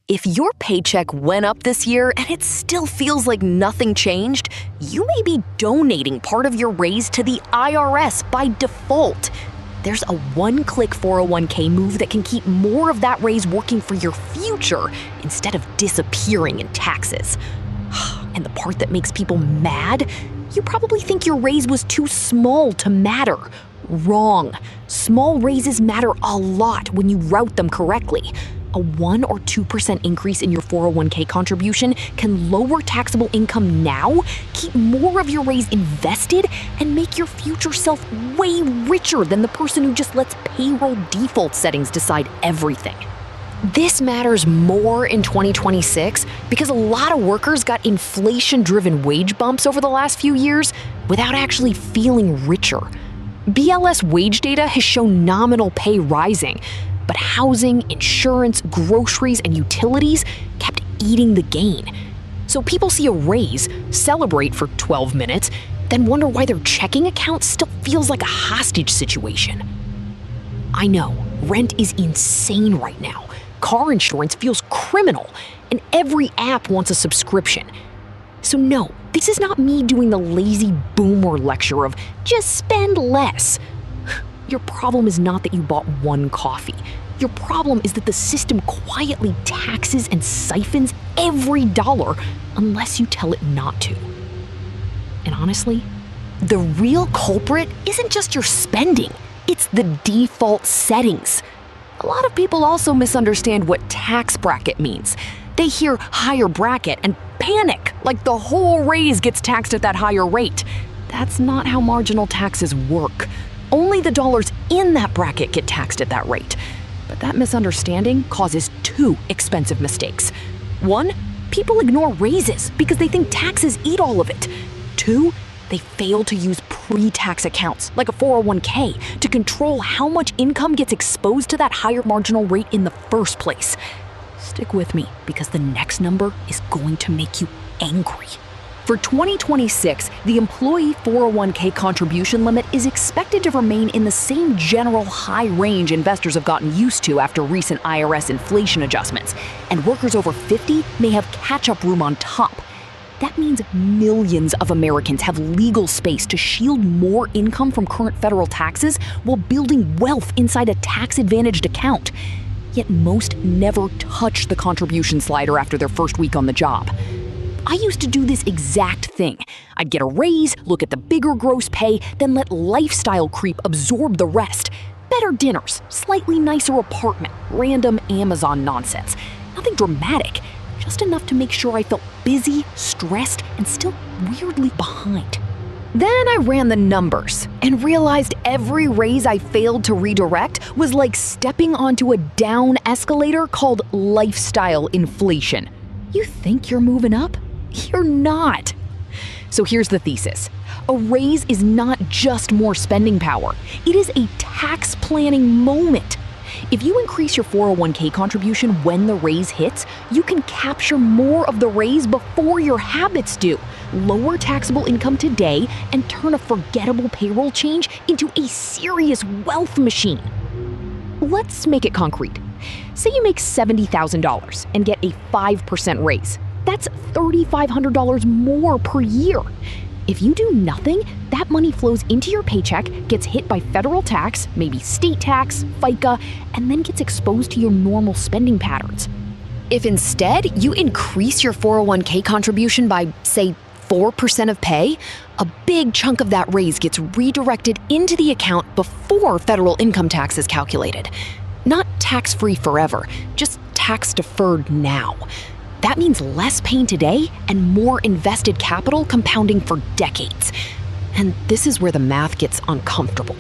If your paycheck went up this year and it still feels like nothing changed, you may be donating part of your raise to the IRS by default. There's a one-click 401k move that can keep more of that raise working for your future instead of disappearing in taxes. And the part that makes people mad? You probably think your raise was too small to matter. Wrong. Small raises matter a lot when you route them correctly. A 1 or 2% increase in your 401k contribution can lower taxable income now, keep more of your raise invested, and make your future self way richer than the person who just lets payroll default settings decide everything. This matters more in 2026 because a lot of workers got inflation-driven wage bumps over the last few years without actually feeling richer. BLS wage data has shown nominal pay rising, but housing, insurance, groceries, and utilities kept eating the gain. So people see a raise, celebrate for 12 minutes, then wonder why their checking account still feels like a hostage situation. I know, rent is insane right now. Car insurance feels criminal, and every app wants a subscription. So no, this is not me doing the lazy boomer lecture of just spend less. Your problem is not that you bought one coffee. Your problem is that the system quietly taxes and siphons every dollar unless you tell it not to. And honestly, the real culprit isn't just your spending, it's the default settings. A lot of people also misunderstand what tax bracket means. They hear higher bracket and panic, like the whole raise gets taxed at that higher rate. That's not how marginal taxes work. Only the dollars in that bracket get taxed at that rate. But that misunderstanding causes two expensive mistakes. One, people ignore raises because they think taxes eat all of it. Two, they fail to use pre-tax accounts, like a 401k, to control how much income gets exposed to that higher marginal rate in the first place. Stick with me, because the next number is going to make you angry. For 2026, the employee 401k contribution limit is expected to remain in the same general high range investors have gotten used to after recent IRS inflation adjustments, and workers over 50 may have catch-up room on top. That means millions of Americans have legal space to shield more income from current federal taxes while building wealth inside a tax-advantaged account. Yet most never touch the contribution slider after their first week on the job. I used to do this exact thing. I'd get a raise, look at the bigger gross pay, then let lifestyle creep absorb the rest. Better dinners, slightly nicer apartment, random Amazon nonsense. Nothing dramatic, just enough to make sure I felt busy, stressed, and still weirdly behind. Then I ran the numbers and realized every raise I failed to redirect was like stepping onto a down escalator called lifestyle inflation. You think you're moving up? You're not. So here's the thesis. A raise is not just more spending power. It is a tax planning moment. If you increase your 401k contribution when the raise hits, you can capture more of the raise before your habits do, lower taxable income today, and turn a forgettable payroll change into a serious wealth machine. Let's make it concrete. Say you make $70,000 and get a 5% raise. That's $3,500 more per year. If you do nothing, that money flows into your paycheck, gets hit by federal tax, maybe state tax, FICA, and then gets exposed to your normal spending patterns. If instead you increase your 401k contribution by, say, 4% of pay, a big chunk of that raise gets redirected into the account before federal income tax is calculated. Not tax-free forever, just tax-deferred now. That means less pain today and more invested capital compounding for decades. And this is where the math gets uncomfortable.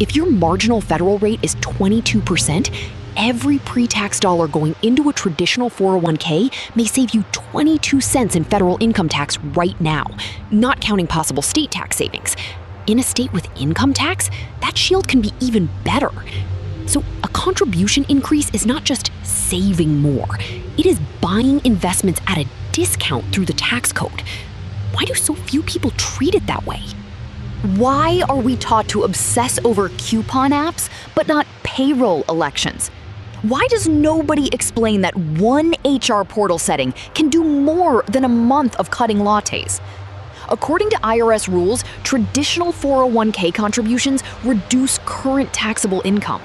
If your marginal federal rate is 22%, every pre-tax dollar going into a traditional 401k may save you 22 cents in federal income tax right now, not counting possible state tax savings. In a state with income tax, that shield can be even better. So a contribution increase is not just saving more. It is buying investments at a discount through the tax code. Why do so few people treat it that way? Why are we taught to obsess over coupon apps, but not payroll elections? Why does nobody explain that one HR portal setting can do more than a month of cutting lattes? According to IRS rules, traditional 401k contributions reduce current taxable income.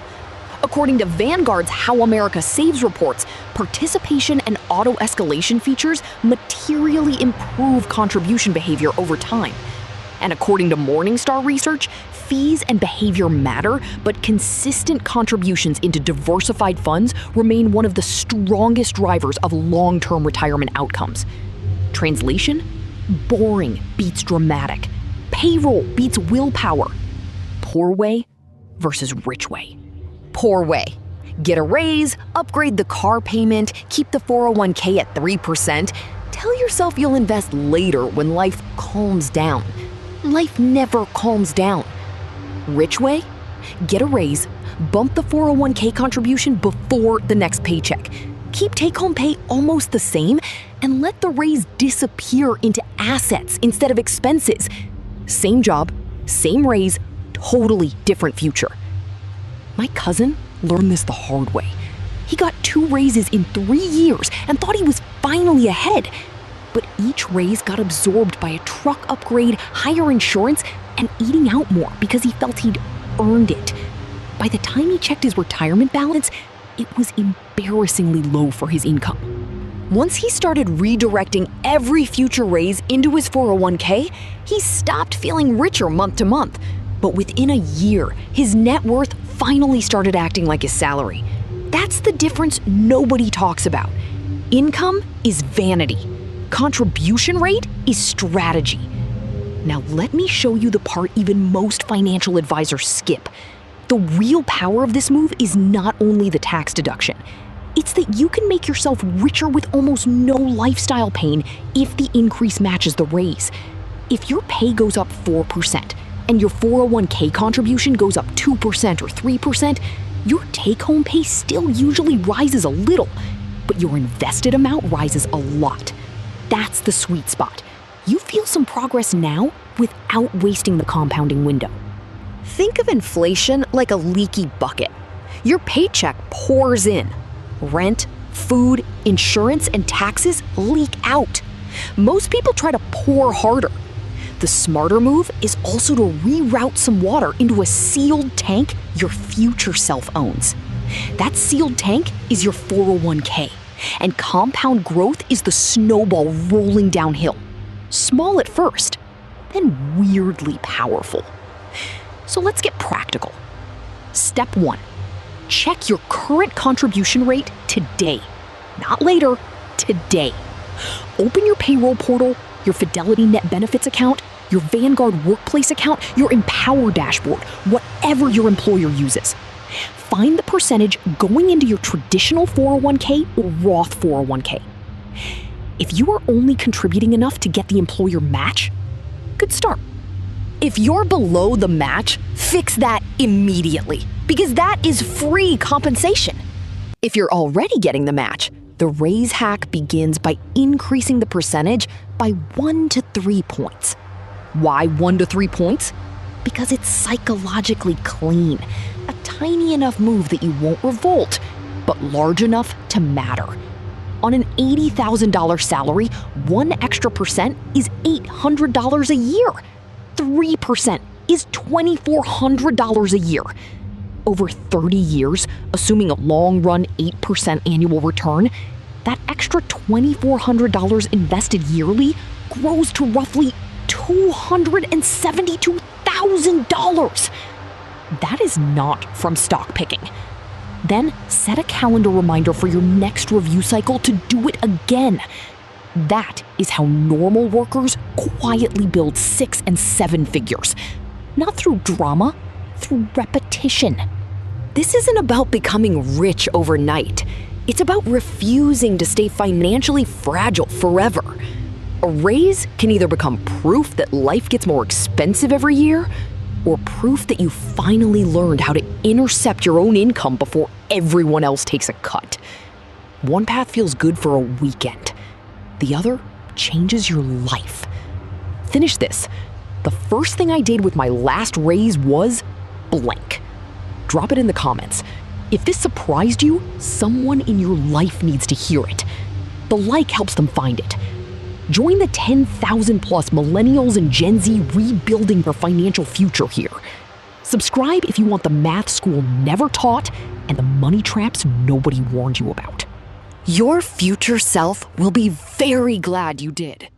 According to Vanguard's How America Saves reports, participation and auto-escalation features materially improve contribution behavior over time. And according to Morningstar research, fees and behavior matter, but consistent contributions into diversified funds remain one of the strongest drivers of long-term retirement outcomes. Translation? Boring beats dramatic. Payroll beats willpower. Poor way versus rich way. Poor way. Get a raise, upgrade the car payment, keep the 401k at 3%. Tell yourself you'll invest later when life calms down. Life never calms down. Rich way? Get a raise, bump the 401k contribution before the next paycheck. Keep take-home pay almost the same, and let the raise disappear into assets instead of expenses. Same job, same raise, totally different future. My cousin learned this the hard way. He got 2 raises in 3 years and thought he was finally ahead. But each raise got absorbed by a truck upgrade, higher insurance, and eating out more because he felt he'd earned it. By the time he checked his retirement balance, it was embarrassingly low for his income. Once he started redirecting every future raise into his 401k, he stopped feeling richer month to month. But within a year, his net worth finally started acting like his salary. That's the difference nobody talks about. Income is vanity. Contribution rate is strategy. Now let me show you the part even most financial advisors skip. The real power of this move is not only the tax deduction. It's that you can make yourself richer with almost no lifestyle pain if the increase matches the raise. If your pay goes up 4% and your 401k contribution goes up 2% or 3%, your take-home pay still usually rises a little, but your invested amount rises a lot. That's the sweet spot. You feel some progress now without wasting the compounding window. Think of inflation like a leaky bucket. Your paycheck pours in. Rent, food, insurance, and taxes leak out. Most people try to pour harder. The smarter move is also to reroute some water into a sealed tank your future self owns. That sealed tank is your 401k, and compound growth is the snowball rolling downhill. Small at first, then weirdly powerful. So let's get practical. Step 1. Check your current contribution rate today. Not later, today. Open your payroll portal, your Fidelity Net Benefits account, your Vanguard Workplace account, your Empower dashboard, whatever your employer uses. Find the percentage going into your traditional 401k or Roth 401k. If you are only contributing enough to get the employer match, good start. If you're below the match, fix that immediately, because that is free compensation. If you're already getting the match, the raise hack begins by increasing the percentage by 1 to 3 points. Why 1 to 3 points? Because it's psychologically clean. A tiny enough move that you won't revolt, but large enough to matter. On an $80,000 salary, 1 extra percent is $800 a year. 3% is $2,400 a year. Over 30 years, assuming a long-run 8% annual return, that extra $2,400 invested yearly grows to roughly $272,000. That is not from stock picking. Then set a calendar reminder for your next review cycle to do it again. That is how normal workers quietly build 6 and 7 figures. Not through drama, through repetition. This isn't about becoming rich overnight. It's about refusing to stay financially fragile forever. A raise can either become proof that life gets more expensive every year, or proof that you finally learned how to intercept your own income before everyone else takes a cut. One path feels good for a weekend. The other changes your life. Finish this. The first thing I did with my last raise was blank. Drop it in the comments. If this surprised you, someone in your life needs to hear it. The like helps them find it. Join the 10,000 plus millennials and Gen Z rebuilding their financial future here. Subscribe if you want the math school never taught and the money traps nobody warned you about. Your future self will be very glad you did.